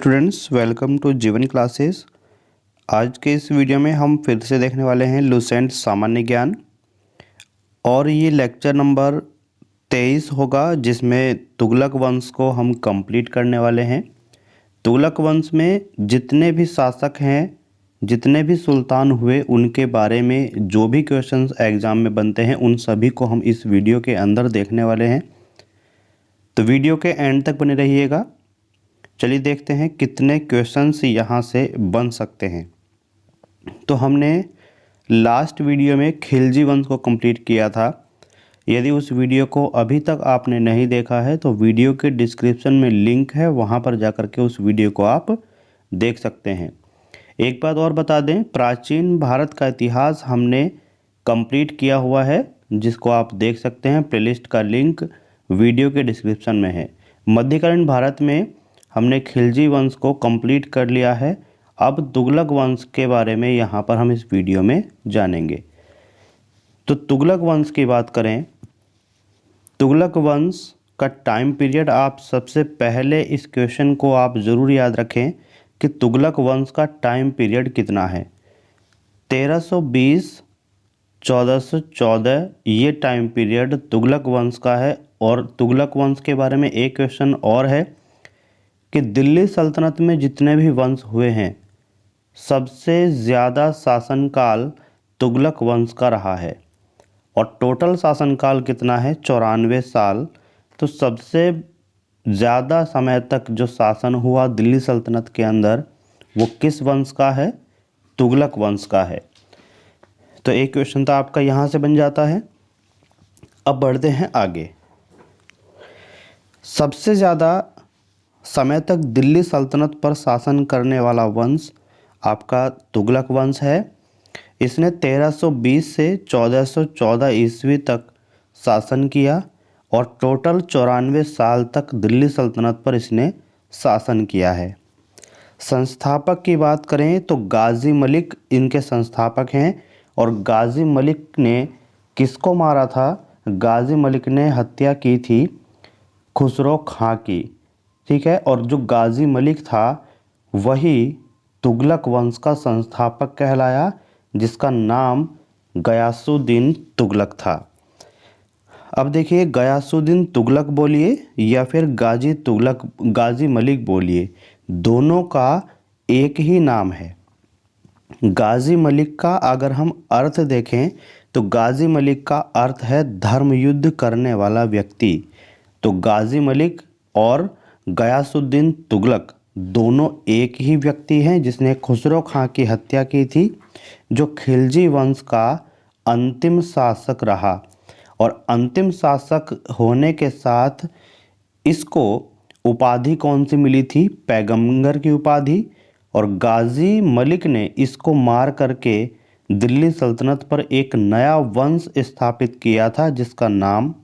Students, welcome to जीवन classes. आज के इस वीडियो में हम फिर से देखने वाले हैं लुसेंट सामान्य ज्ञान और ये लेक्चर नंबर 23 होगा, जिसमें तुगलक वंश को हम कंप्लीट करने वाले हैं। तुगलक वंश में जितने भी शासक हैं, जितने भी सुल्तान हुए, उनके बारे में जो भी क्वेश्चंस एग्ज़ाम में बनते हैं उन सभी को हम इस वीडियो के अंदर देखने वाले हैं। तो वीडियो के एंड तक बने रहिएगा। चलिए देखते हैं कितने क्वेश्चंस यहाँ से बन सकते हैं। तो हमने लास्ट वीडियो में खिलजी वंश को कंप्लीट किया था। यदि उस वीडियो को अभी तक आपने नहीं देखा है तो वीडियो के डिस्क्रिप्शन में लिंक है, वहाँ पर जाकर के उस वीडियो को आप देख सकते हैं। एक बात और बता दें, प्राचीन भारत का इतिहास हमने कंप्लीट किया हुआ है, जिसको आप देख सकते हैं। प्लेलिस्ट का लिंक वीडियो के डिस्क्रिप्शन में है। मध्यकालीन भारत में हमने खिलजी वंश को कंप्लीट कर लिया है। अब तुगलक वंश के बारे में यहाँ पर हम इस वीडियो में जानेंगे। तो तुगलक वंश की बात करें, तुगलक वंश का टाइम पीरियड, आप सबसे पहले इस क्वेश्चन को आप ज़रूर याद रखें कि तुगलक वंश का टाइम पीरियड कितना है। 1320 1414 ये टाइम पीरियड तुगलक वंश का है। और तुगलक वंश के बारे में एक क्वेश्चन और है कि दिल्ली सल्तनत में जितने भी वंश हुए हैं, सबसे ज़्यादा शासनकाल तुगलक वंश का रहा है। और टोटल शासनकाल कितना है? 94 साल। तो सबसे ज़्यादा समय तक जो शासन हुआ दिल्ली सल्तनत के अंदर, वो किस वंश का है? तुगलक वंश का है। तो एक क्वेश्चन तो आपका यहाँ से बन जाता है। अब बढ़ते हैं आगे। सबसे ज़्यादा समय तक दिल्ली सल्तनत पर शासन करने वाला वंश आपका तुगलक वंश है। इसने 1320 से 1414 ईस्वी तक शासन किया और टोटल 94 साल तक दिल्ली सल्तनत पर इसने शासन किया है। संस्थापक की बात करें तो गाजी मलिक इनके संस्थापक हैं। और गाजी मलिक ने किसको मारा था? गाजी मलिक ने हत्या की थी खुसरो खां की, ठीक है। और जो गाजी मलिक था वही तुगलक वंश का संस्थापक कहलाया, जिसका नाम गयासुद्दीन तुगलक था। अब देखिए, गयासुद्दीन तुगलक बोलिए या फिर गाजी मलिक बोलिए, दोनों का एक ही नाम है। गाजी मलिक का अगर हम अर्थ देखें तो गाजी मलिक का अर्थ है धर्म युद्ध करने वाला व्यक्ति। तो गाजी मलिक और गयासुद्दीन तुगलक दोनों एक ही व्यक्ति हैं, जिसने खुसरो खां की हत्या की थी, जो खिलजी वंश का अंतिम शासक रहा। और अंतिम शासक होने के साथ इसको उपाधि कौन सी मिली थी? पैगंबर की उपाधि। और गाजी मलिक ने इसको मार करके दिल्ली सल्तनत पर एक नया वंश स्थापित किया था, जिसका नाम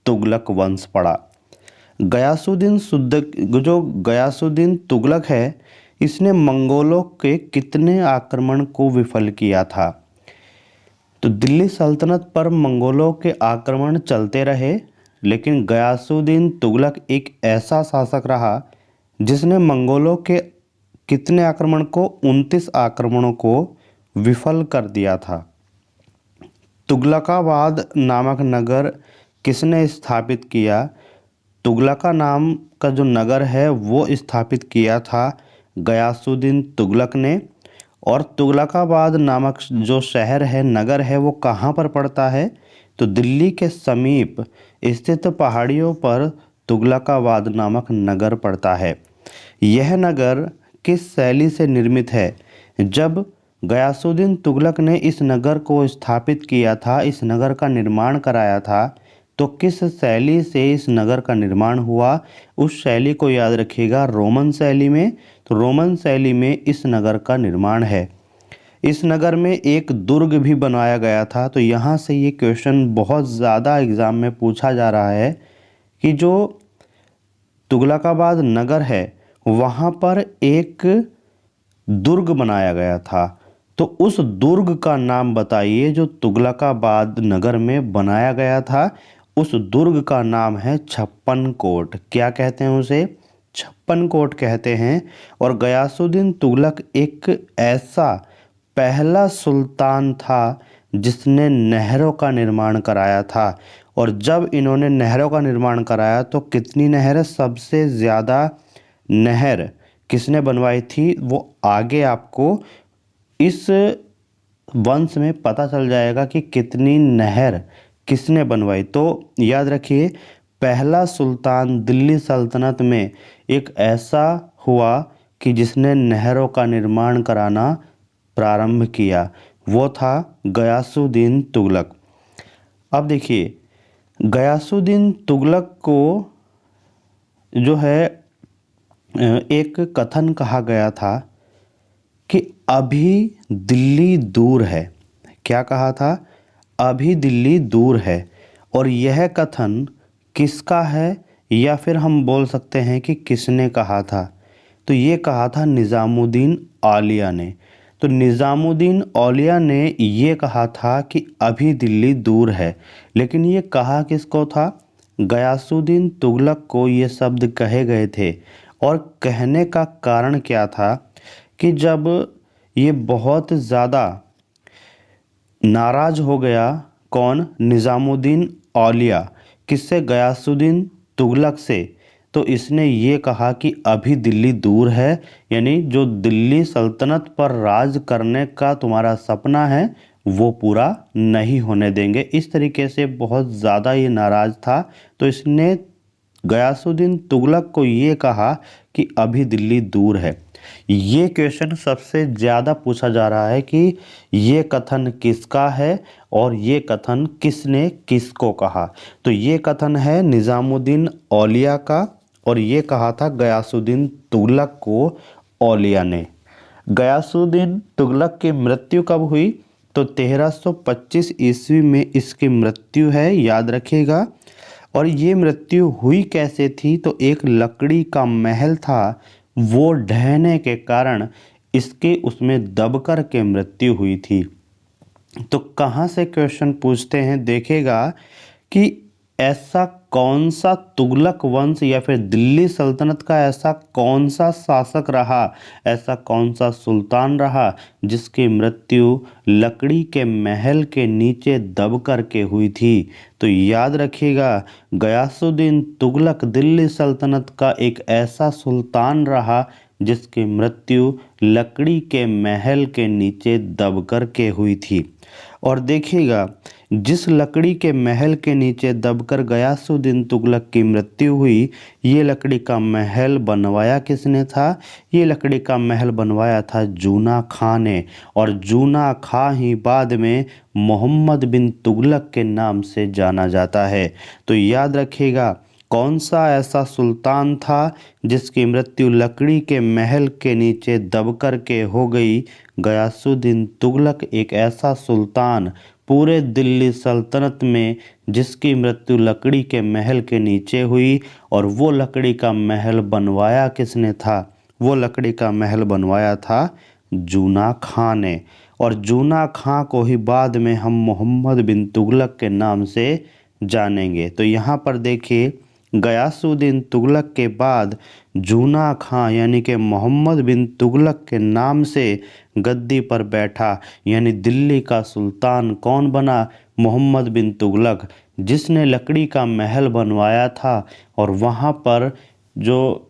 तुगलक वंश पड़ा। गयासुद्दीन तुगलक है, इसने मंगोलों के कितने आक्रमण को विफल किया था? तो दिल्ली सल्तनत पर मंगोलों के आक्रमण चलते रहे, लेकिन गयासुद्दीन तुगलक एक ऐसा शासक रहा जिसने मंगोलों के कितने आक्रमण को? 29 आक्रमणों को विफल कर दिया था। तुगलकाबाद नामक नगर किसने स्थापित किया? तुगलका नाम का जो नगर है वो स्थापित किया था गयासुद्दीन तुगलक ने। और तुगलकाबाद नामक जो शहर है, नगर है, वो कहाँ पर पड़ता है? तो दिल्ली के समीप स्थित पहाड़ियों पर तुगलकाबाद नामक नगर पड़ता है। यह नगर किस शैली से निर्मित है? जब गयासुद्दीन तुगलक ने इस नगर को स्थापित किया था, इस नगर का निर्माण कराया था, तो किस शैली से इस नगर का निर्माण हुआ? उस शैली को याद रखिएगा, रोमन शैली में। तो रोमन शैली में इस नगर का निर्माण है। इस नगर में एक दुर्ग भी बनाया गया था। तो यहाँ से ये क्वेश्चन बहुत ज़्यादा एग्ज़ाम में पूछा जा रहा है कि जो तुगलकाबाद नगर है वहाँ पर एक दुर्ग बनाया गया था। तो उस दुर्ग का नाम बताइए जो तुगलकाबाद नगर में बनाया गया था। उस दुर्ग का नाम है छप्पन कोट। क्या कहते हैं उसे? छप्पन कोट कहते हैं। और गयासुद्दीन तुगलक एक ऐसा पहला सुल्तान था जिसने नहरों का निर्माण कराया था। और जब इन्होंने नहरों का निर्माण कराया तो कितनी नहर, सबसे ज़्यादा नहर किसने बनवाई थी वो आगे आपको इस वंश में पता चल जाएगा कि कितनी नहर किसने बनवाई। तो याद रखिए, पहला सुल्तान दिल्ली सल्तनत में एक ऐसा हुआ कि जिसने नहरों का निर्माण कराना प्रारंभ किया, वो था गयासुद्दीन तुगलक। अब देखिए, गयासुद्दीन तुगलक को जो है एक कथन कहा गया था कि अभी दिल्ली दूर है। क्या कहा था? अभी दिल्ली दूर है। और यह कथन किसका है, या फिर हम बोल सकते हैं कि किसने कहा था? तो ये कहा था निज़ामुद्दीन औलिया ने। तो निज़ामुद्दीन औलिया ने ये कहा था कि अभी दिल्ली दूर है। लेकिन ये कहा किसको था? गयासुद्दीन तुगलक को ये शब्द कहे गए थे। और कहने का कारण क्या था कि जब ये बहुत ज़्यादा नाराज़ हो गया, कौन? निज़ामुद्दीन औलिया। किससे? गयासुद्दीन तुगलक से। तो इसने ये कहा कि अभी दिल्ली दूर है, यानी जो दिल्ली सल्तनत पर राज करने का तुम्हारा सपना है वो पूरा नहीं होने देंगे। इस तरीके से बहुत ज़्यादा ये नाराज़ था। तो इसने गयासुद्दीन तुगलक को ये कहा कि अभी दिल्ली दूर है। ये क्वेश्चन सबसे ज़्यादा पूछा जा रहा है कि ये कथन किसका है और ये कथन किसने किसको कहा। तो ये कथन है निज़ामुद्दीन औलिया का, और ये कहा था गयासुद्दीन तुगलक को औलिया ने। गयासुद्दीन तुगलक की मृत्यु कब हुई? तो 1325 ईस्वी में इसकी मृत्यु है, याद रखिएगा। और ये मृत्यु हुई कैसे थी? तो एक लकड़ी का महल था, वो ढहने के कारण इसके उसमें दबकर के मृत्यु हुई थी। तो कहाँ से क्वेश्चन पूछते हैं, देखेगा कि ऐसा कौन सा तुगलक वंश या फिर दिल्ली सल्तनत का ऐसा कौन सा शासक रहा, ऐसा कौन सा सुल्तान रहा जिसकी मृत्यु लकड़ी के महल के नीचे दब कर के हुई थी। तो याद रखिएगा, गयासुद्दीन तुगलक दिल्ली सल्तनत का एक ऐसा सुल्तान रहा जिसकी मृत्यु लकड़ी के महल के नीचे दब कर के हुई थी। और देखिएगा, जिस लकड़ी के महल के नीचे दबकर गयासुद्दीन तुगलक की मृत्यु हुई, ये लकड़ी का महल बनवाया किसने था? ये लकड़ी का महल बनवाया था जूना खां ने। और जूना खां ही बाद में मोहम्मद बिन तुगलक के नाम से जाना जाता है। तो याद रखिएगा, कौन सा ऐसा सुल्तान था जिसकी मृत्यु लकड़ी के महल के नीचे दबकर के हो गई? गयासुद्दीन तुगलक एक ऐसा सुल्तान पूरे दिल्ली सल्तनत में जिसकी मृत्यु लकड़ी के महल के नीचे हुई। और वो लकड़ी का महल बनवाया किसने था? वो लकड़ी का महल बनवाया था जूना खां ने। और जूना खां को ही बाद में हम मोहम्मद बिन तुगलक के नाम से जानेंगे। तो यहाँ पर देखिए, गयासुद्दीन तुगलक के बाद जूना खां यानी कि मोहम्मद बिन तुगलक के नाम से गद्दी पर बैठा, यानी दिल्ली का सुल्तान कौन बना? मोहम्मद बिन तुगलक, जिसने लकड़ी का महल बनवाया था। और वहाँ पर जो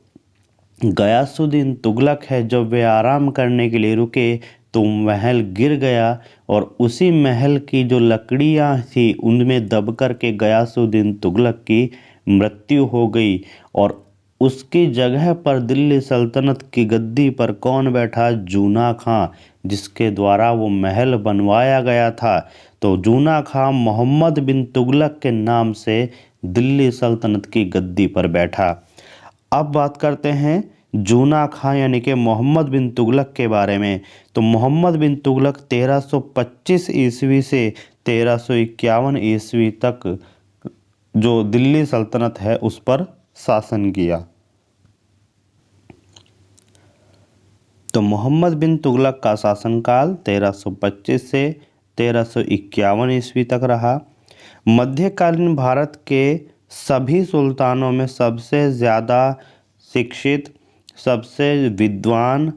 गयासुद्दीन तुगलक है, जब वे आराम करने के लिए रुके तो महल गिर गया। और उसी महल की जो लकड़ियाँ थी उनमें दब कर के गयासुद्दीन तुगलक की मृत्यु हो गई। और उसकी जगह पर दिल्ली सल्तनत की गद्दी पर कौन बैठा? जूना खां, जिसके द्वारा वो महल बनवाया गया था। तो जूना खां मोहम्मद बिन तुगलक के नाम से दिल्ली सल्तनत की गद्दी पर बैठा। अब बात करते हैं जूना खां यानी कि मोहम्मद बिन तुगलक के बारे में। तो मोहम्मद बिन तुगलक 1325 ईस्वी से 1351 ईस्वी तक जो दिल्ली सल्तनत है उस पर शासन किया। तो मोहम्मद बिन तुगलक का शासनकाल 1325 से 1351 ईस्वी तक रहा। मध्यकालीन भारत के सभी सुल्तानों में सबसे ज़्यादा शिक्षित, सबसे विद्वान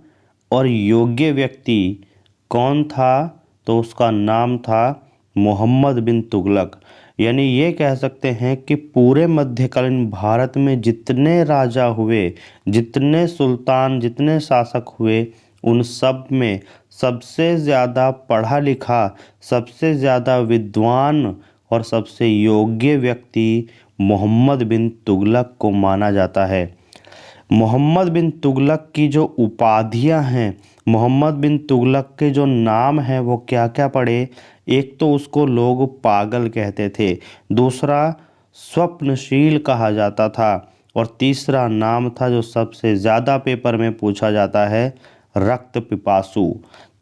और योग्य व्यक्ति कौन था? तो उसका नाम था मोहम्मद बिन तुगलक। यानी ये कह सकते हैं कि पूरे मध्यकालीन भारत में जितने राजा हुए, जितने सुल्तान, जितने शासक हुए, उन सब में सबसे ज़्यादा पढ़ा लिखा, सबसे ज़्यादा विद्वान और सबसे योग्य व्यक्ति मोहम्मद बिन तुगलक को माना जाता है। मोहम्मद बिन तुगलक की जो उपाधियां हैं, मोहम्मद बिन तुगलक के जो नाम हैं वो क्या क्या पड़े? एक तो उसको लोग पागल कहते थे, दूसरा स्वप्नशील कहा जाता था, और तीसरा नाम था जो सबसे ज़्यादा पेपर में पूछा जाता है, रक्त पिपासु।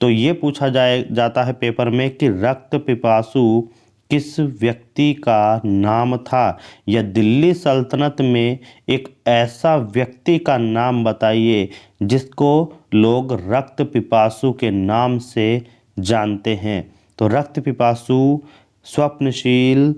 तो ये पूछा जाता है पेपर में कि रक्त पिपासु किस व्यक्ति का नाम था, या दिल्ली सल्तनत में एक ऐसा व्यक्ति का नाम बताइए जिसको लोग रक्त पिपासु के नाम से जानते हैं। तो रक्त पिपासु, स्वप्नशील,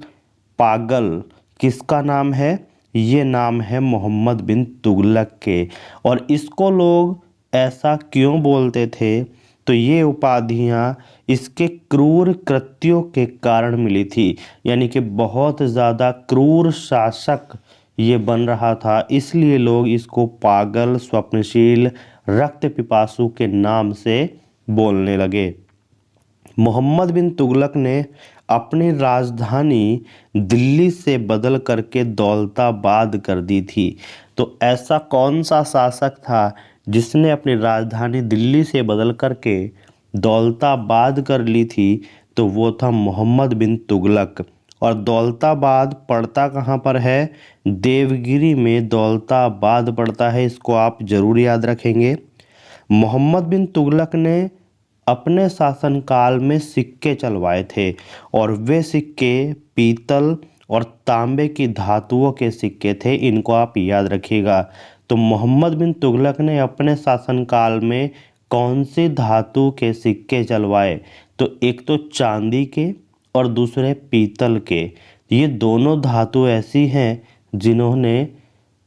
पागल किसका नाम है? ये नाम है मोहम्मद बिन तुगलक के। और इसको लोग ऐसा क्यों बोलते थे? तो ये उपाधियाँ इसके क्रूर कृत्यों के कारण मिली थी, यानी कि बहुत ज़्यादा क्रूर शासक ये बन रहा था, इसलिए लोग इसको पागल, स्वप्नशील, रक्त पिपासु के नाम से बोलने लगे। मोहम्मद बिन तुगलक ने अपनी राजधानी दिल्ली से बदल करके दौलताबाद कर दी थी। तो ऐसा कौन सा शासक था जिसने अपनी राजधानी दिल्ली से बदल करके दौलताबाद कर ली थी? तो वो था मोहम्मद बिन तुगलक। और दौलताबाद पड़ता कहाँ पर है? देवगिरी में दौलताबाद पड़ता है, इसको आप ज़रूर याद रखेंगे। मोहम्मद बिन तुगलक ने अपने शासनकाल में सिक्के चलवाए थे, और वे सिक्के पीतल और तांबे की धातुओं के सिक्के थे, इनको आप याद रखिएगा। तो मोहम्मद बिन तुगलक ने अपने शासनकाल में कौन सी धातु के सिक्के चलवाए? तो एक तो चांदी के और दूसरे पीतल के। ये दोनों धातु ऐसी हैं जिन्होंने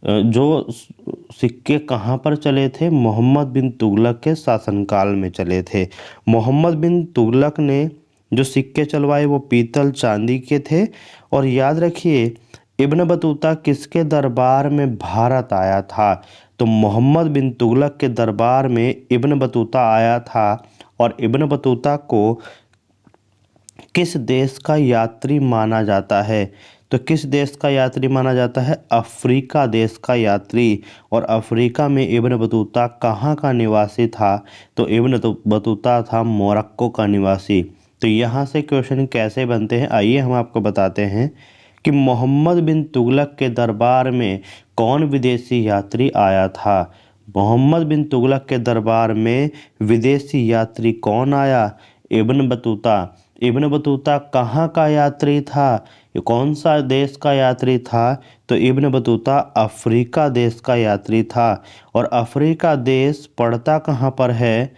जो सिक्के कहाँ पर चले थे? मोहम्मद बिन तुगलक के शासनकाल में चले थे। मोहम्मद बिन तुगलक ने जो सिक्के चलवाए वो पीतल चांदी के थे। और याद रखिए, इब्न बतूता किसके दरबार में भारत आया था? तो मोहम्मद बिन तुगलक के दरबार में इब्न बतूता आया था। और इब्न बतूता को किस देश का यात्री माना जाता है? तो किस देश का यात्री माना जाता है? अफ्रीका देश का यात्री। और अफ्रीका में इब्न बतूता कहाँ का निवासी था? तो इब्न बतूता था मोरक्को का निवासी। तो यहाँ से क्वेश्चन कैसे बनते हैं, आइए हम आपको बताते हैं कि मोहम्मद बिन तुगलक के दरबार में कौन विदेशी यात्री आया था? मोहम्मद बिन तुगलक के दरबार में विदेशी यात्री कौन आया? Ibn Battuta. इब्न बतूता कहाँ का यात्री था? ये कौन सा देश का यात्री था? तो इब्न बतूता अफ्रीका देश का यात्री था। और अफ्रीका देश पड़ता कहाँ पर है?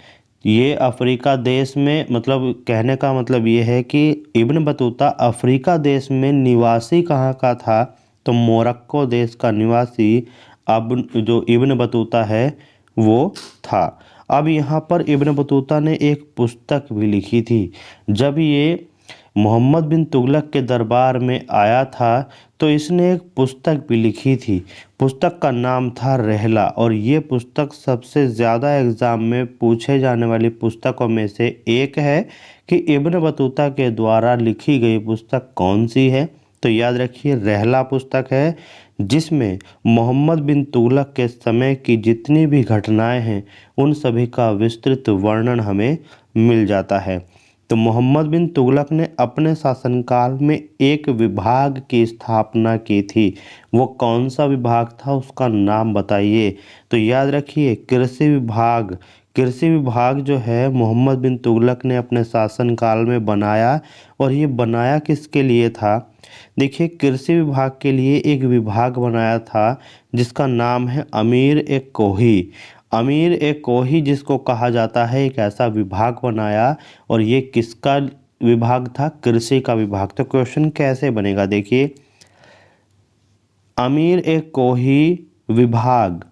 ये अफ्रीका देश में, मतलब कहने का मतलब ये है कि इब्न बतूता अफ्रीका देश में निवासी कहाँ का था? तो मोरक्को देश का निवासी अब जो इब्न बतूता है वो था। अब यहाँ पर इब्न बतूता ने एक पुस्तक भी लिखी थी। जब ये मोहम्मद बिन तुगलक के दरबार में आया था तो इसने एक पुस्तक भी लिखी थी। पुस्तक का नाम था रहला। और ये पुस्तक सबसे ज़्यादा एग्ज़ाम में पूछे जाने वाली पुस्तकों में से एक है कि इब्न बतूता के द्वारा लिखी गई पुस्तक कौन सी है? तो याद रखिए, रहला पुस्तक है, जिसमें मोहम्मद बिन तुगलक के समय की जितनी भी घटनाएं हैं उन सभी का विस्तृत वर्णन हमें मिल जाता है। तो मोहम्मद बिन तुगलक ने अपने शासनकाल में एक विभाग की स्थापना की थी। वो कौन सा विभाग था, उसका नाम बताइए? तो याद रखिए, कृषि विभाग। कृषि विभाग जो है मोहम्मद बिन तुगलक ने अपने शासनकाल में बनाया। और ये बनाया किसके लिए था? देखिए, कृषि विभाग के लिए एक विभाग बनाया था जिसका नाम है अमीर ए कोही। अमीर ए कोही जिसको कहा जाता है, एक ऐसा विभाग बनाया। और ये किसका विभाग था? कृषि का विभाग। तो क्वेश्चन कैसे बनेगा, देखिए, अमीर ए कोही विभाग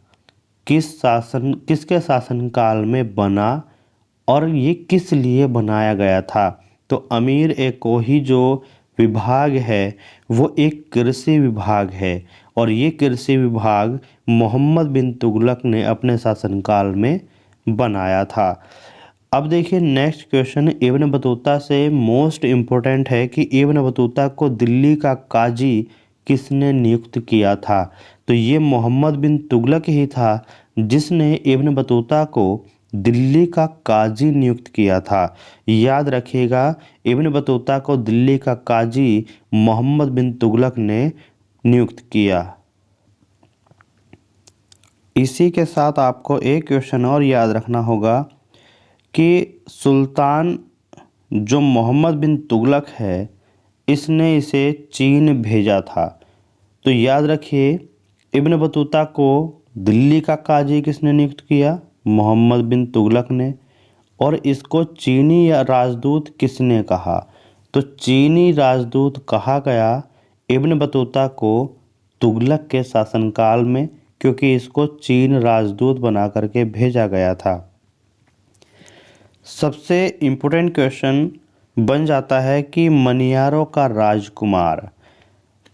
किसके शासनकाल में बना और ये किस लिए बनाया गया था? तो अमीर ए कोही जो विभाग है वो एक कृषि विभाग है और ये कृषि विभाग मोहम्मद बिन तुगलक ने अपने शासनकाल में बनाया था। अब देखिए नेक्स्ट क्वेश्चन इब्न बतूता से मोस्ट इम्पोर्टेंट है कि इब्न बतूता को दिल्ली का काजी किसने नियुक्त किया था? तो ये मोहम्मद बिन तुगलक ही था जिसने इब्न बतूता को दिल्ली का काजी नियुक्त किया था। याद रखिएगा, इब्न बतूता को दिल्ली का काजी मोहम्मद बिन तुगलक ने नियुक्त किया। इसी के साथ आपको एक क्वेश्चन और याद रखना होगा कि सुल्तान जो मोहम्मद बिन तुगलक है इसने इसे चीन भेजा था। तो याद रखिए, इब्न बतूता को दिल्ली का काजी किसने नियुक्त किया? मोहम्मद बिन तुगलक ने। और इसको चीनी या राजदूत किसने कहा? तो चीनी राजदूत कहा गया इब्न बतूता को तुगलक के शासनकाल में, क्योंकि इसको चीन राजदूत बना करके भेजा गया था। सबसे इम्पोर्टेंट क्वेश्चन बन जाता है कि मनियारों का राजकुमार,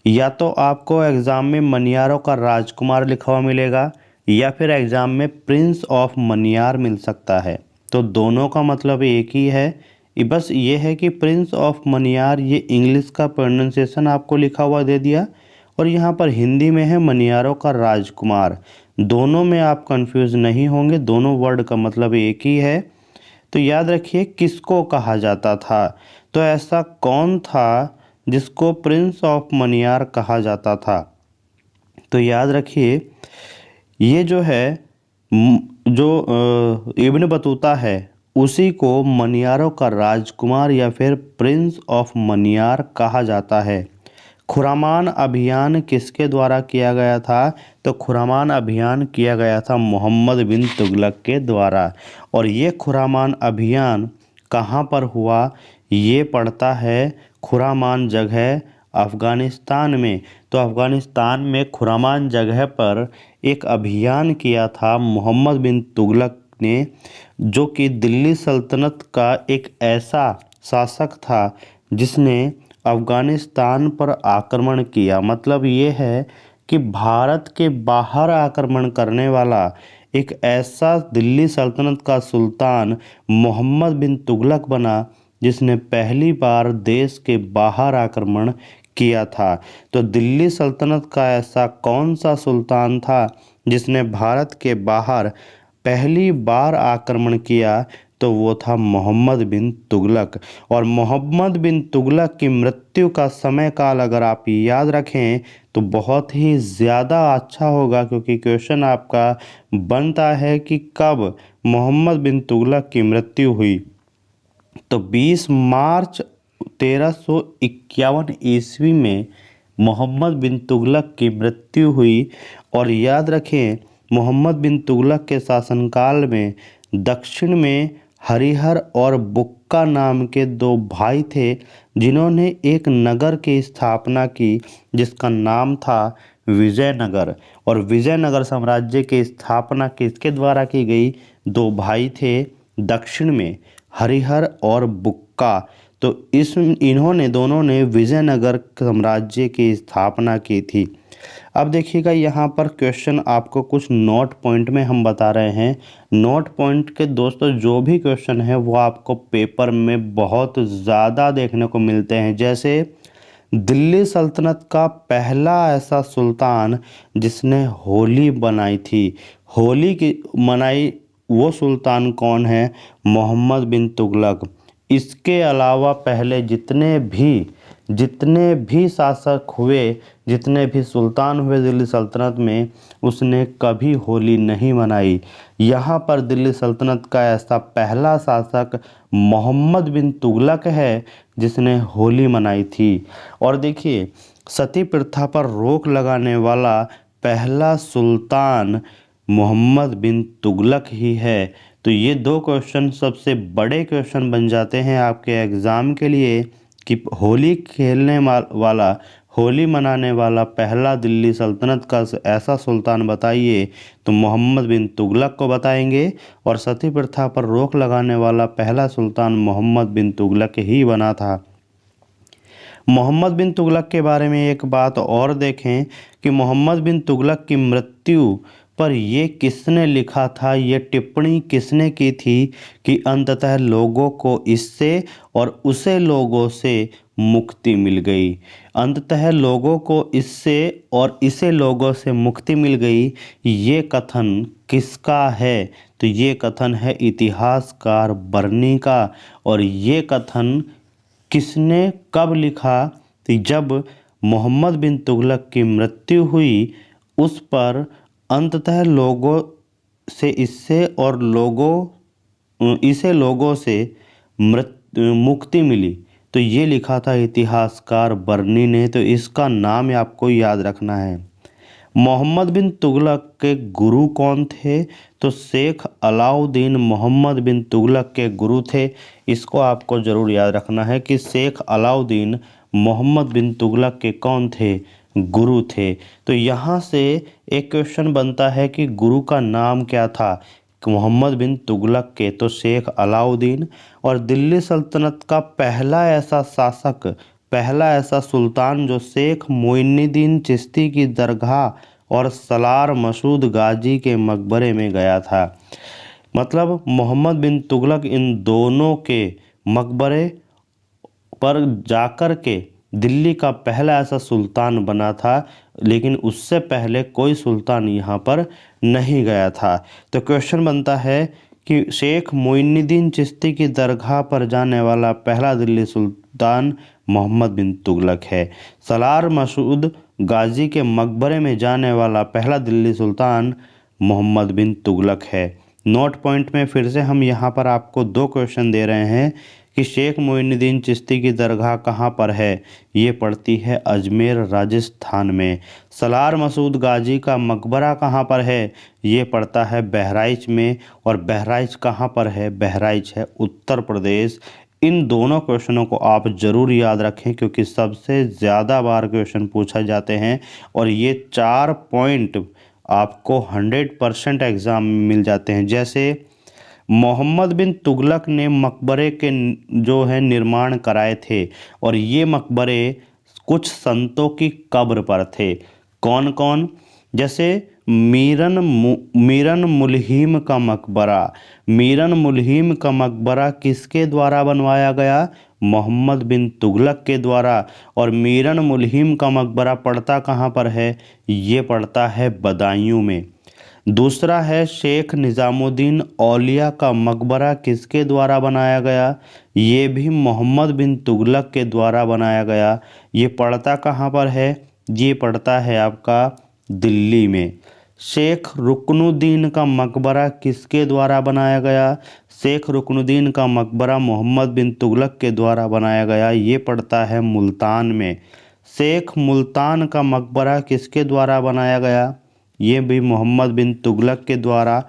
या तो आपको एग्ज़ाम में मनियारों का राजकुमार लिखा हुआ मिलेगा या फिर एग्ज़ाम में प्रिंस ऑफ मनियार मिल सकता है। तो दोनों का मतलब एक ही है, बस ये है कि प्रिंस ऑफ मनियार ये इंग्लिश का प्रोनाउंसिएशन आपको लिखा हुआ दे दिया और यहाँ पर हिंदी में है मनियारों का राजकुमार। दोनों में आप कंफ्यूज नहीं होंगे, दोनों वर्ड का मतलब एक ही है। तो याद रखिए किसको कहा जाता था? तो ऐसा कौन था जिसको प्रिंस ऑफ मनियार कहा जाता था? तो याद रखिए ये जो है जो इब्न बतूता है उसी को मनियारों का राजकुमार या फिर प्रिंस ऑफ मनियार कहा जाता है। खुरामान अभियान किसके द्वारा किया गया था? तो खुरामान अभियान किया गया था मोहम्मद बिन तुगलक के द्वारा। और ये खुरामान अभियान कहाँ पर हुआ? ये पड़ता है खुरामान जगह अफ़गानिस्तान में। तो अफ़गानिस्तान में खुरामान जगह पर एक अभियान किया था मोहम्मद बिन तुगलक ने, जो कि दिल्ली सल्तनत का एक ऐसा शासक था जिसने अफ़गानिस्तान पर आक्रमण किया। मतलब ये है कि भारत के बाहर आक्रमण करने वाला एक ऐसा दिल्ली सल्तनत का सुल्तान मोहम्मद बिन तुगलक बना जिसने पहली बार देश के बाहर आक्रमण किया था। तो दिल्ली सल्तनत का ऐसा कौन सा सुल्तान था जिसने भारत के बाहर पहली बार आक्रमण किया? तो वो था मोहम्मद बिन तुगलक। और मोहम्मद बिन तुगलक की मृत्यु का समय काल अगर आप याद रखें तो बहुत ही ज़्यादा अच्छा होगा, क्योंकि क्वेश्चन आपका बनता है कि कब मोहम्मद बिन तुगलक की मृत्यु हुई। तो 20 मार्च 1351 ईस्वी में मोहम्मद बिन तुगलक की मृत्यु हुई। और याद रखें मोहम्मद बिन तुगलक के शासनकाल में दक्षिण में हरिहर और बुक्का नाम के दो भाई थे जिन्होंने एक नगर की स्थापना की जिसका नाम था विजयनगर। और विजयनगर साम्राज्य की स्थापना किसके द्वारा की गई? दो भाई थे दक्षिण में, हरिहर और बुक्का। तो इन्होंने दोनों ने विजयनगर साम्राज्य की स्थापना की थी। अब देखिएगा यहाँ पर क्वेश्चन आपको कुछ नोट पॉइंट में हम बता रहे हैं। नोट पॉइंट के दोस्तों जो भी क्वेश्चन है वो आपको पेपर में बहुत ज़्यादा देखने को मिलते हैं। जैसे दिल्ली सल्तनत का पहला ऐसा सुल्तान जिसने होली बनाई थी, होली की मनाई, वो सुल्तान कौन है? मोहम्मद बिन तुगलक। इसके अलावा पहले जितने भी शासक हुए, जितने भी सुल्तान हुए दिल्ली सल्तनत में, उसने कभी होली नहीं मनाई। यहाँ पर दिल्ली सल्तनत का ऐसा पहला शासक मोहम्मद बिन तुगलक है जिसने होली मनाई थी। और देखिए सती प्रथा पर रोक लगाने वाला पहला सुल्तान मोहम्मद बिन तुगलक ही है। तो ये दो क्वेश्चन सबसे बड़े क्वेश्चन बन जाते हैं आपके एग्ज़ाम के लिए कि होली खेलने वाला, होली मनाने वाला पहला दिल्ली सल्तनत का ऐसा सुल्तान बताइए, तो मोहम्मद बिन तुगलक को बताएंगे। और सती प्रथा पर रोक लगाने वाला पहला सुल्तान मोहम्मद बिन तुगलक ही बना था। मोहम्मद बिन तुगलक के बारे में एक बात और देखें कि मोहम्मद बिन तुगलक की मृत्यु पर ये किसने लिखा था, ये टिप्पणी किसने की थी कि अंततः लोगों को इससे और उसे लोगों से मुक्ति मिल गई। अंततः लोगों को इससे और इसे लोगों से मुक्ति मिल गई, ये कथन किसका है? तो ये कथन है इतिहासकार बर्नी का। और ये कथन किसने कब लिखा? तो जब मोहम्मद बिन तुगलक की मृत्यु हुई, उस पर अंततः लोगों से इससे और इसे लोगों से मुक्ति मिली, तो ये लिखा था इतिहासकार बर्नी ने। तो इसका नाम आपको याद रखना है। मोहम्मद बिन तुगलक के गुरु कौन थे? तो शेख अलाउद्दीन मोहम्मद बिन तुगलक के गुरु थे। इसको आपको ज़रूर याद रखना है कि शेख अलाउद्दीन मोहम्मद बिन तुगलक के कौन थे? गुरु थे। तो यहाँ से एक क्वेश्चन बनता है कि गुरु का नाम क्या था मोहम्मद बिन तुगलक के? तो शेख अलाउद्दीन। और दिल्ली सल्तनत का पहला ऐसा शासक, पहला ऐसा सुल्तान जो शेख मोइनुद्दीन चिश्ती की दरगाह और सलार मसूद गाजी के मकबरे में गया था। मतलब मोहम्मद बिन तुगलक इन दोनों के मकबरे पर जाकर के दिल्ली का पहला ऐसा सुल्तान बना था, लेकिन उससे पहले कोई सुल्तान यहाँ पर नहीं गया था। तो क्वेश्चन बनता है कि शेख मोइनुद्दीन चिश्ती की दरगाह पर जाने वाला पहला दिल्ली सुल्तान मोहम्मद बिन तुगलक है। सलार मसूद गाजी के मकबरे में जाने वाला पहला दिल्ली सुल्तान मोहम्मद बिन तुगलक है। नोट पॉइंट में फिर से हम यहाँ पर आपको दो क्वेश्चन दे रहे हैं कि शेख मोइनुद्दीन चिश्ती की दरगाह कहाँ पर है? ये पड़ती है अजमेर राजस्थान में। सलार मसूद गाजी का मकबरा कहाँ पर है? ये पड़ता है बहराइच में। और बहराइच कहाँ पर है? बहराइच है उत्तर प्रदेश। इन दोनों क्वेश्चनों को आप ज़रूर याद रखें, क्योंकि सबसे ज़्यादा बार क्वेश्चन पूछे जाते हैं और ये 4 पॉइंट आपको 100% एग्ज़ाम में मिल जाते हैं। जैसे मोहम्मद बिन तुगलक ने मकबरे के जो है निर्माण कराए थे, और ये मकबरे कुछ संतों की कब्र पर थे। कौन कौन? जैसे मीरन मुल्हिम का मकबरा। मीरन मुल्हिम का मकबरा किसके द्वारा बनवाया गया? मोहम्मद बिन तुगलक के द्वारा। और मीरन मुल्हिम का मकबरा पड़ता कहाँ पर है? ये पड़ता है बदायूं में। दूसरा है शेख निज़ामुद्दीन औलिया का मकबरा किसके द्वारा बनाया गया? ये भी मोहम्मद बिन तुगलक के द्वारा बनाया गया। ये पड़ता कहाँ पर है? ये पड़ता है आपका दिल्ली में। शेख रुकनुद्दीन का मकबरा किसके द्वारा बनाया गया? शेख रुकनुद्दीन का मकबरा मोहम्मद बिन तुगलक के द्वारा बनाया गया। ये पड़ता है मुल्तान में। शेख मुल्तान का मकबरा किसके द्वारा बनाया गया? ये भी मोहम्मद बिन तुगलक के द्वारा।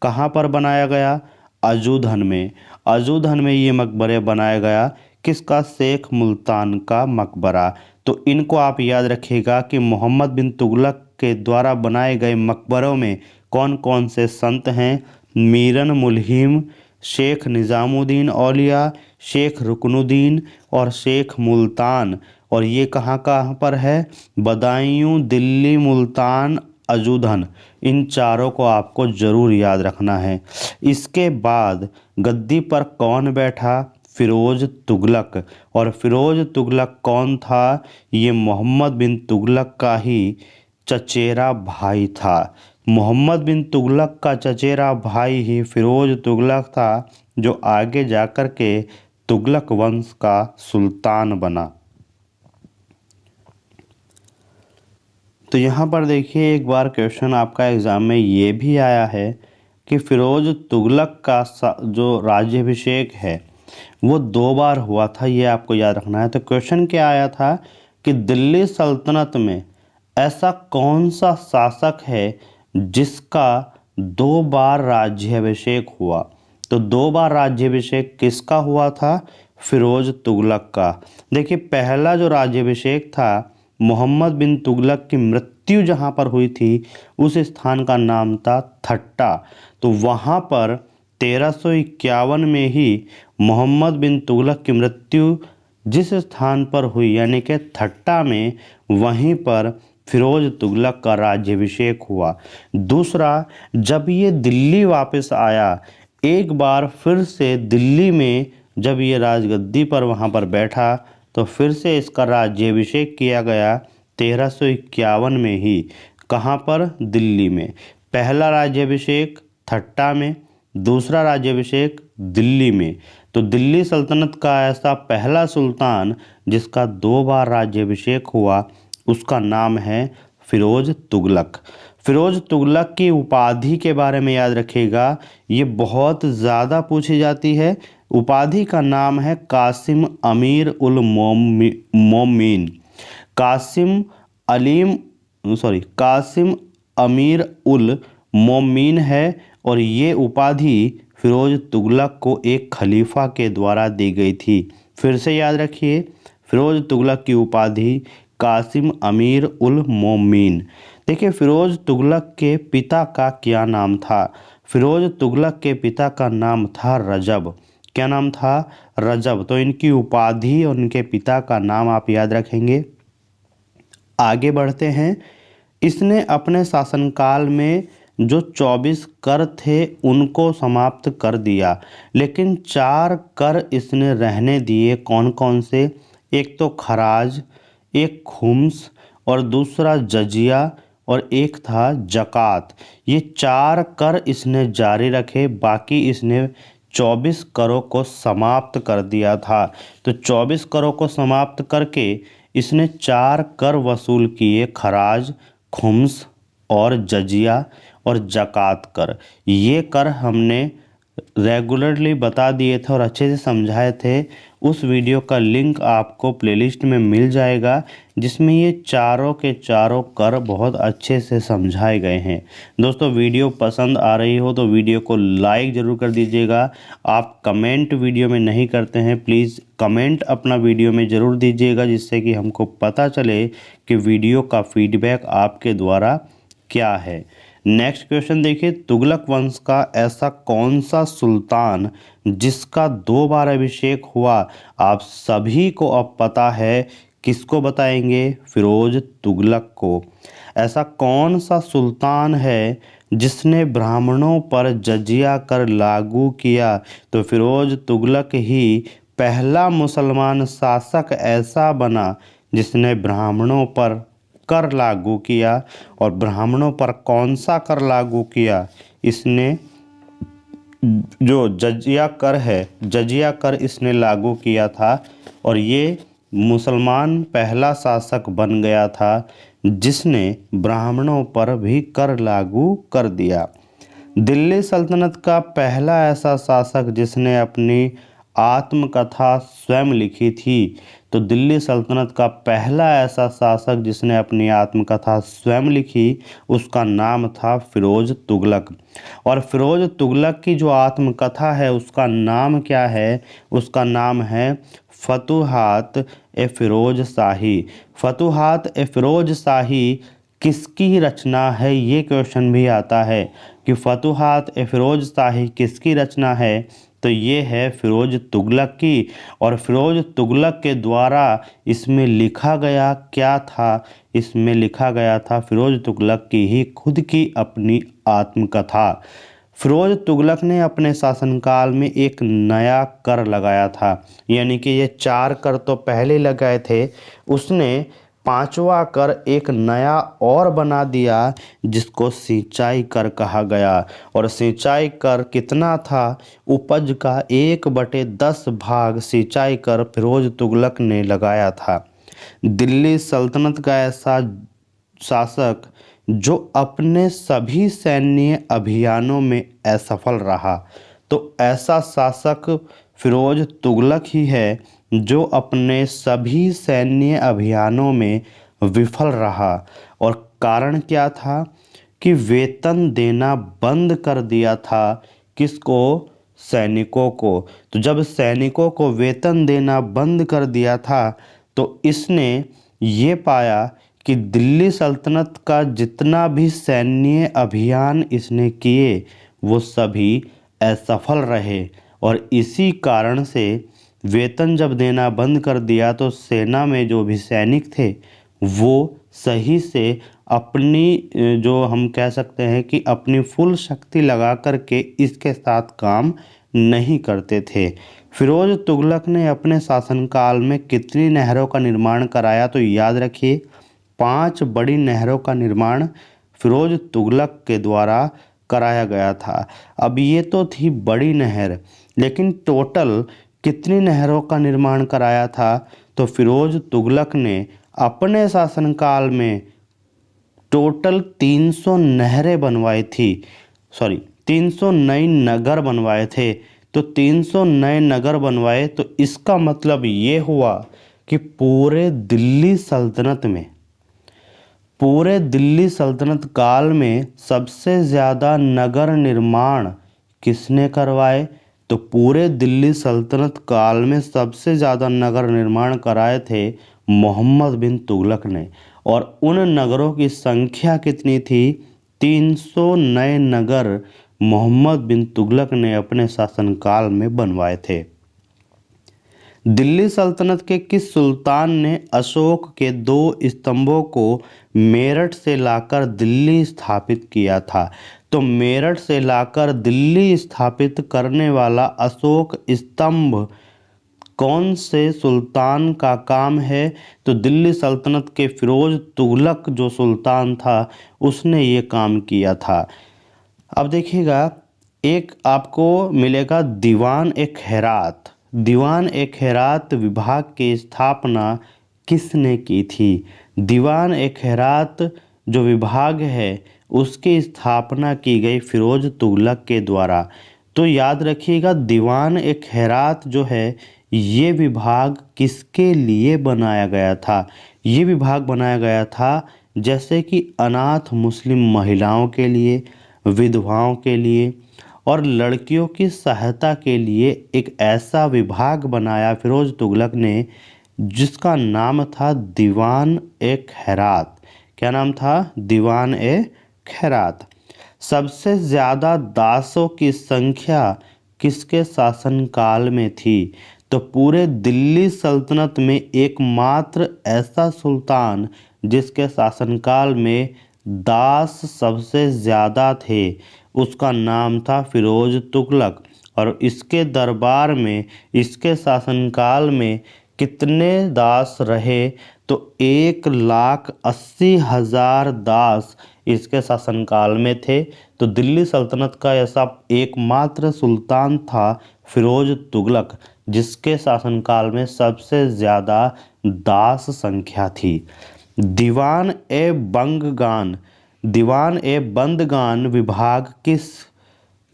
कहाँ पर बनाया गया? अजूधन में। अजूधन में ये मकबरे बनाया गया। किसका? शेख मुल्तान का मकबरा। तो इनको आप याद रखिएगा कि मोहम्मद बिन तुगलक के द्वारा बनाए गए मकबरों में कौन कौन से संत हैं? मीरन मुल्हिम, शेख निज़ामुद्दीन औलिया, शेख रुकनुद्दीन और शेख मुल्तान। और ये कहाँ कहाँ पर है? बदायूं, दिल्ली, मुल्तान, अजूधन। इन चारों को आपको ज़रूर याद रखना है। इसके बाद गद्दी पर कौन बैठा? फ़िरोज़ तुगलक। और फ़िरोज़ तुगलक कौन था? ये मोहम्मद बिन तुगलक का ही चचेरा भाई था। मोहम्मद बिन तुगलक का चचेरा भाई ही फ़िरोज़ तुगलक था, जो आगे जाकर के तुगलक वंश का सुल्तान बना। तो यहाँ पर देखिए, एक बार क्वेश्चन आपका एग्ज़ाम में ये भी आया है कि फ़िरोज़ तुगलक का जो राज्याभिषेक है वो 2 बार हुआ था। ये आपको याद रखना है। तो क्वेश्चन क्या आया था कि दिल्ली सल्तनत में ऐसा कौन सा शासक है जिसका 2 बार राज्याभिषेक हुआ? तो 2 बार राज्याभिषेक किसका हुआ था? फ़िरोज़ तुगलक का। देखिए, पहला जो राज्याभिषेक था मोहम्मद बिन तुगलक की मृत्यु जहाँ पर हुई थी उस स्थान का नाम था थट्टा। तो वहाँ पर 1351 में ही मोहम्मद बिन तुगलक की मृत्यु जिस स्थान पर हुई यानी कि थट्टा में, वहीं पर फिरोज तुगलक का राज्याभिषेक हुआ। दूसरा, जब ये दिल्ली वापस आया, एक बार फिर से दिल्ली में जब ये राजगद्दी पर वहाँ पर बैठा तो फिर से इसका राज्याभिषेक किया गया 1351 में ही। कहाँ पर? दिल्ली में। पहला राज्याभिषेक थट्टा में, दूसरा राज्याभिषेक दिल्ली में। तो दिल्ली सल्तनत का ऐसा पहला सुल्तान जिसका 2 बार राज्याभिषेक हुआ उसका नाम है फिरोज तुगलक। फिरोज तुगलक की उपाधि के बारे में याद रखिएगा, ये बहुत ज़्यादा पूछी जाती है। उपाधि का नाम है कासिम अमीर उल मोमिन। कासिम अमीर उल मोमिन है और ये उपाधि फिरोज तुगलक को एक खलीफा के द्वारा दी गई थी। फिर से याद रखिए, फिरोज तुगलक की उपाधि कासिम अमीर उल मोमिन। देखिए, फिरोज तुगलक के पिता का क्या नाम था? फिरोज तुगलक के पिता का नाम था रजब। क्या नाम था? रजब। तो इनकी उपाधि और इनके पिता का नाम आप याद रखेंगे। आगे बढ़ते हैं। इसने अपने शासनकाल में जो 24 कर थे उनको समाप्त कर दिया, लेकिन 4 कर इसने रहने दिए। कौन कौन से? एक तो खराज, एक खुम्स और दूसरा जजिया और एक था जकात। ये 4 कर इसने जारी रखे, बाकी इसने 24 करों को समाप्त कर दिया था। तो 24 करों को समाप्त करके इसने 4 कर वसूल किए, खराज, खुम्स और जजिया और जकात कर। ये कर हमने रेगुलरली बता दिए थे और अच्छे से समझाए थे। उस वीडियो का लिंक आपको प्लेलिस्ट में मिल जाएगा जिसमें ये चारों के चारों कर बहुत अच्छे से समझाए गए हैं। दोस्तों, वीडियो पसंद आ रही हो तो वीडियो को लाइक ज़रूर कर दीजिएगा। आप कमेंट वीडियो में नहीं करते हैं, प्लीज़ कमेंट अपना वीडियो में ज़रूर दीजिएगा जिससे कि हमको पता चले कि वीडियो का फीडबैक आपके द्वारा क्या है। नेक्स्ट क्वेश्चन देखिए, तुगलक वंश का ऐसा कौन सा सुल्तान जिसका 2 बार अभिषेक हुआ? आप सभी को अब पता है, किसको बताएंगे? फिरोज तुगलक को। ऐसा कौन सा सुल्तान है जिसने ब्राह्मणों पर जजिया कर लागू किया? तो फिरोज तुगलक ही पहला मुसलमान शासक ऐसा बना जिसने ब्राह्मणों पर कर लागू किया। और ब्राह्मणों पर कौन सा कर लागू किया? इसने जो जजिया कर है, जजिया कर इसने लागू किया था और ये मुसलमान पहला शासक बन गया था जिसने ब्राह्मणों पर भी कर लागू कर दिया। दिल्ली सल्तनत का पहला ऐसा शासक जिसने अपनी आत्मकथा स्वयं लिखी थी। तो दिल्ली सल्तनत का पहला ऐसा शासक जिसने अपनी आत्मकथा स्वयं लिखी उसका नाम था फिरोज तुगलक। और फिरोज तुगलक की जो आत्मकथा है उसका नाम क्या है? उसका नाम है फतुहात ए फिरोज शाही। फतुहात ए फिरोज शाही किसकी रचना है? ये क्वेश्चन भी आता है कि फतुहात ए फिरोज शाही किसकी रचना है? तो ये है फिरोज तुगलक की। और फिरोज तुगलक के द्वारा इसमें लिखा गया क्या था? इसमें लिखा गया था फिरोज तुगलक की ही खुद की अपनी आत्मकथा। फिरोज तुगलक ने अपने शासनकाल में एक नया कर लगाया था, यानी कि ये 4 कर तो पहले लगाए थे, उसने 5वां कर एक नया और बना दिया जिसको सिंचाई कर कहा गया। और सिंचाई कर कितना था? उपज का 1/10 भाग सिंचाई कर फिरोज तुगलक ने लगाया था। दिल्ली सल्तनत का ऐसा शासक जो अपने सभी सैन्य अभियानों में असफल रहा, तो ऐसा शासक फिरोज तुगलक ही है जो अपने सभी सैन्य अभियानों में विफल रहा। और कारण क्या था? कि वेतन देना बंद कर दिया था। किसको? सैनिकों को। तो जब सैनिकों को वेतन देना बंद कर दिया था तो इसने ये पाया कि दिल्ली सल्तनत का जितना भी सैन्य अभियान इसने किए वो सभी असफल रहे, और इसी कारण से वेतन जब देना बंद कर दिया तो सेना में जो भी सैनिक थे वो सही से अपनी जो हम कह सकते हैं कि अपनी फुल शक्ति लगा कर के इसके साथ काम नहीं करते थे। फिरोज तुगलक ने अपने शासनकाल में कितनी नहरों का निर्माण कराया, तो याद रखिए 5 बड़ी नहरों का निर्माण फिरोज तुगलक के द्वारा कराया गया था। अब ये तो थी बड़ी नहर, लेकिन टोटल कितनी नहरों का निर्माण कराया था, तो फिरोज तुगलक ने अपने शासनकाल में टोटल 300 नहरें बनवाई थी, 300 नए नगर बनवाए थे। तो 300 नए नगर बनवाए, तो इसका मतलब ये हुआ कि पूरे दिल्ली सल्तनत काल में सबसे ज़्यादा नगर निर्माण किसने करवाए, तो पूरे दिल्ली सल्तनत काल में सबसे ज़्यादा नगर निर्माण कराए थे मोहम्मद बिन तुगलक ने। और उन नगरों की संख्या कितनी थी, 300 नए नगर मोहम्मद बिन तुगलक ने अपने शासनकाल में बनवाए थे। दिल्ली सल्तनत के किस सुल्तान ने अशोक के 2 स्तंभों को मेरठ से लाकर दिल्ली स्थापित किया था, तो मेरठ से लाकर दिल्ली स्थापित करने वाला अशोक स्तंभ कौन से सुल्तान का काम है, तो दिल्ली सल्तनत के फिरोज तुगलक जो सुल्तान था उसने ये काम किया था। अब देखिएगा, एक आपको मिलेगा दीवान-ए-खैरात विभाग की स्थापना किसने की थी। दीवान-ए-खैरात जो विभाग है उसकी स्थापना की गई फिरोज तुगलक के द्वारा। तो याद रखिएगा, दीवान-ए-खैरात जो है ये विभाग किसके लिए बनाया गया था। ये विभाग बनाया गया था जैसे कि अनाथ मुस्लिम महिलाओं के लिए, विधवाओं के लिए और लड़कियों की सहायता के लिए एक ऐसा विभाग बनाया फिरोज तुगलक ने जिसका नाम था दीवान-ए-खैरात। क्या नाम था, दीवान-ए-खैरात। सबसे ज़्यादा दासों की संख्या किसके शासनकाल में थी, तो पूरे दिल्ली सल्तनत में एकमात्र ऐसा सुल्तान जिसके शासनकाल में दास सबसे ज़्यादा थे उसका नाम था फिरोज तुगलक। और इसके दरबार में, इसके शासनकाल में कितने दास रहे, तो 1,80,000 दास इसके शासनकाल में थे। तो दिल्ली सल्तनत का ऐसा एकमात्र सुल्तान था फिरोज तुगलक जिसके शासनकाल में सबसे ज़्यादा दास संख्या थी। दीवान-ए-बंदगान विभाग किस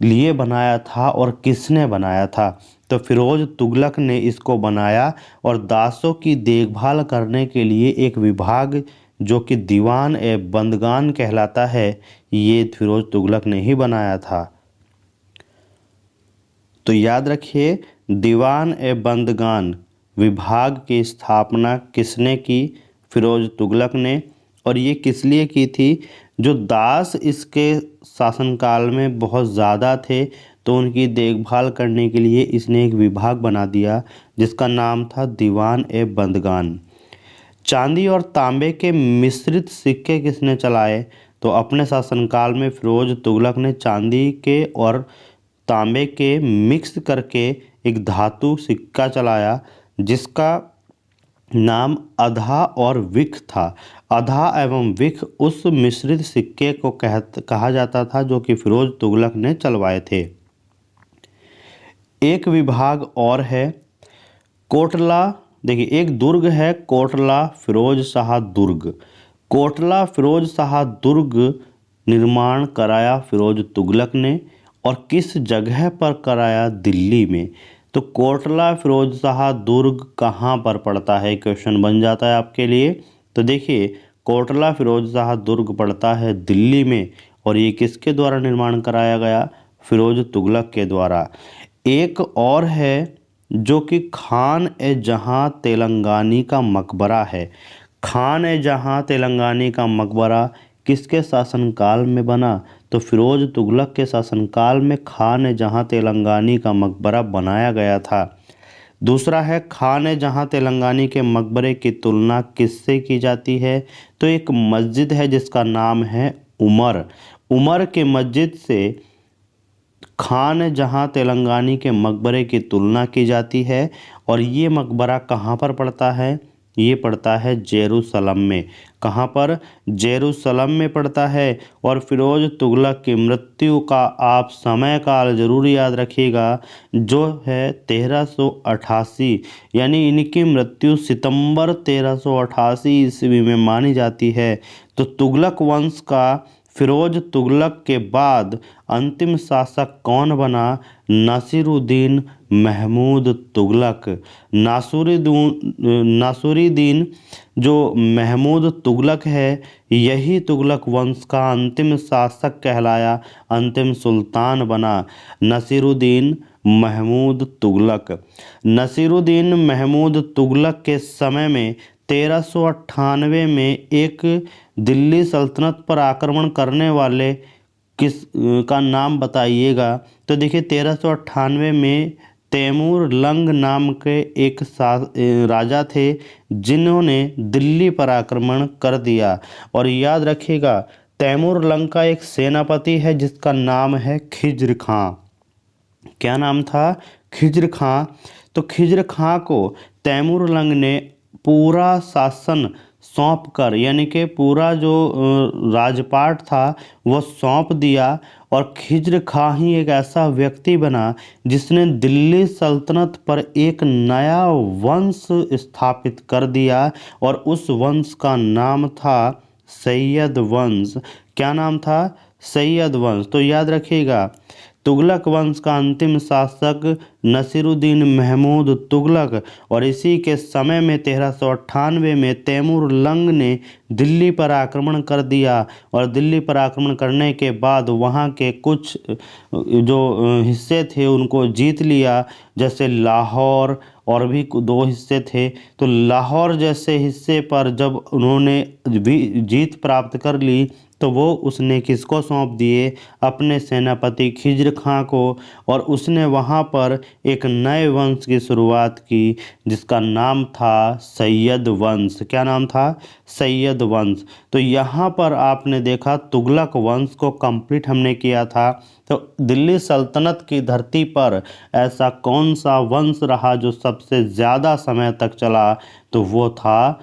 लिए बनाया था और किसने बनाया था, तो फिरोज तुगलक ने इसको बनाया। और दासों की देखभाल करने के लिए एक विभाग जो कि दीवान-ए-बंदगान कहलाता है, ये फिरोज तुगलक ने ही बनाया था। तो याद रखिए, दीवान-ए-बंदगान विभाग की स्थापना किसने की, फिरोज तुगलक ने। और ये किस लिए की थी, जो दास इसके शासनकाल में बहुत ज़्यादा थे तो उनकी देखभाल करने के लिए इसने एक विभाग बना दिया जिसका नाम था दीवान-ए-बंदगान। चांदी और तांबे के मिश्रित सिक्के किसने चलाए, तो अपने शासनकाल में फिरोज तुगलक ने चांदी के और तांबे के मिक्स करके एक धातु सिक्का चलाया जिसका नाम अधा और विख था। अधा एवं विख उस मिश्रित सिक्के को कहा जाता था जो कि फिरोज तुगलक ने चलवाए थे। एक विभाग और है कोटला। देखिए, एक दुर्ग है कोटला फिरोज शाह दुर्ग। कोटला फिरोज शाह दुर्ग निर्माण कराया फिरोज तुगलक ने, और किस जगह पर कराया, दिल्ली में। तो कोटला फिरोज शाह दुर्ग कहाँ पर पड़ता है, क्वेश्चन बन जाता है आपके लिए। तो देखिए, कोटला फिरोज शाह दुर्ग पड़ता है दिल्ली में, और ये किसके द्वारा निर्माण कराया गया, फिरोज तुगलक के द्वारा। एक और है जो कि खान ए जहां तेलंगानी का मकबरा है। खान जहां तेलंगानी का मकबरा किसके शासनकाल में बना? तो फिरोज तुगलक के शासनकाल में खान जहां तेलंगानी का मकबरा बनाया गया था। दूसरा है, खान जहां तेलंगानी के मकबरे की तुलना किससे की जाती है? तो एक मस्जिद है जिसका नाम है उमर। उमर के मस्जिद से खान जहां तेलंगानी के मकबरे की तुलना की जाती है। और ये मकबरा कहाँ पर पड़ता है? ये पड़ता है जेरूसलम में। कहाँ पर? जेरूसलम में पड़ता है। और फिरोज तुगलक की मृत्यु का आप समय काल जरूर याद रखिएगा, जो है 1388, यानी इनकी मृत्यु सितंबर 1388 ईस्वी में मानी जाती है। तो तुगलक वंश का फिरोज तुगलक के बाद अंतिम शासक कौन बना? नासिरुद्दीन महमूद तुगलक। नासिरुद्दीन जो महमूद तुगलक है, यही तुगलक वंश का अंतिम शासक कहलाया, अंतिम सुल्तान बना नासिरुद्दीन महमूद तुगलक। नासिरुद्दीन महमूद तुगलक के समय में 1398 में एक दिल्ली सल्तनत पर आक्रमण करने वाले किस का नाम बताइएगा? तो देखिए 1398 में तैमूर लंग नाम के एक राजा थे जिन्होंने दिल्ली पर आक्रमण कर दिया। और याद रखिएगा, तैमूर लंग का एक सेनापति है जिसका नाम है खिज्र खां। क्या नाम था? खिज्र खां। तो खिज्र खां को तैमूर लंग ने पूरा शासन सौंप कर, यानी कि पूरा जो राजपाट था वह सौंप दिया। और खिज्र खां ही एक ऐसा व्यक्ति बना जिसने दिल्ली सल्तनत पर एक नया वंश स्थापित कर दिया। और उस वंश का नाम था सैयद वंश। क्या नाम था? सैयद वंश। तो याद रखिएगा, तुगलक वंश का अंतिम शासक नासिरुद्दीन महमूद तुगलक। और इसी के समय में 1398 में तैमूर लंग ने दिल्ली पर आक्रमण कर दिया। और दिल्ली पर आक्रमण करने के बाद वहाँ के कुछ जो हिस्से थे उनको जीत लिया, जैसे लाहौर, और भी दो हिस्से थे। तो लाहौर जैसे हिस्से पर जब उन्होंने भी जीत प्राप्त कर ली तो वो उसने किसको सौंप दिए? अपने सेनापति खिज्र खां को। और उसने वहाँ पर एक नए वंश की शुरुआत की जिसका नाम था सैयद वंश। क्या नाम था? सैयद वंश। तो यहाँ पर आपने देखा तुगलक वंश को कंप्लीट हमने किया था। तो दिल्ली सल्तनत की धरती पर ऐसा कौन सा वंश रहा जो सबसे ज़्यादा समय तक चला? तो वो था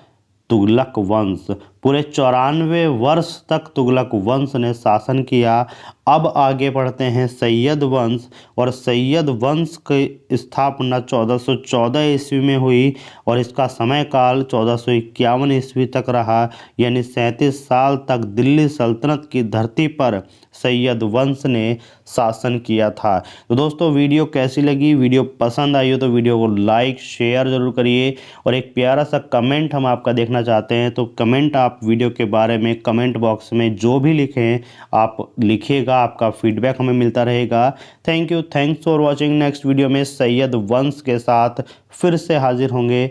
तुगलक वंश। पूरे 94 वर्ष तक तुगलक वंश ने शासन किया। अब आगे बढ़ते हैं सैयद वंश। और सैयद वंश की स्थापना 1414 ईस्वी में हुई और इसका समय काल 1451 ईस्वी तक रहा, यानी 37 साल तक दिल्ली सल्तनत की धरती पर सैयद वंश ने शासन किया था। तो दोस्तों, वीडियो कैसी लगी? वीडियो पसंद आई हो तो वीडियो को लाइक शेयर ज़रूर करिए। और एक प्यारा सा कमेंट हम आपका देखना चाहते हैं, तो कमेंट आप वीडियो के बारे में कमेंट बॉक्स में जो भी लिखें आप लिखिएगा, आपका फीडबैक हमें मिलता रहेगा। Thank you, thanks for watching. Next video में सैयद वंश के साथ फिर से हाजिर होंगे।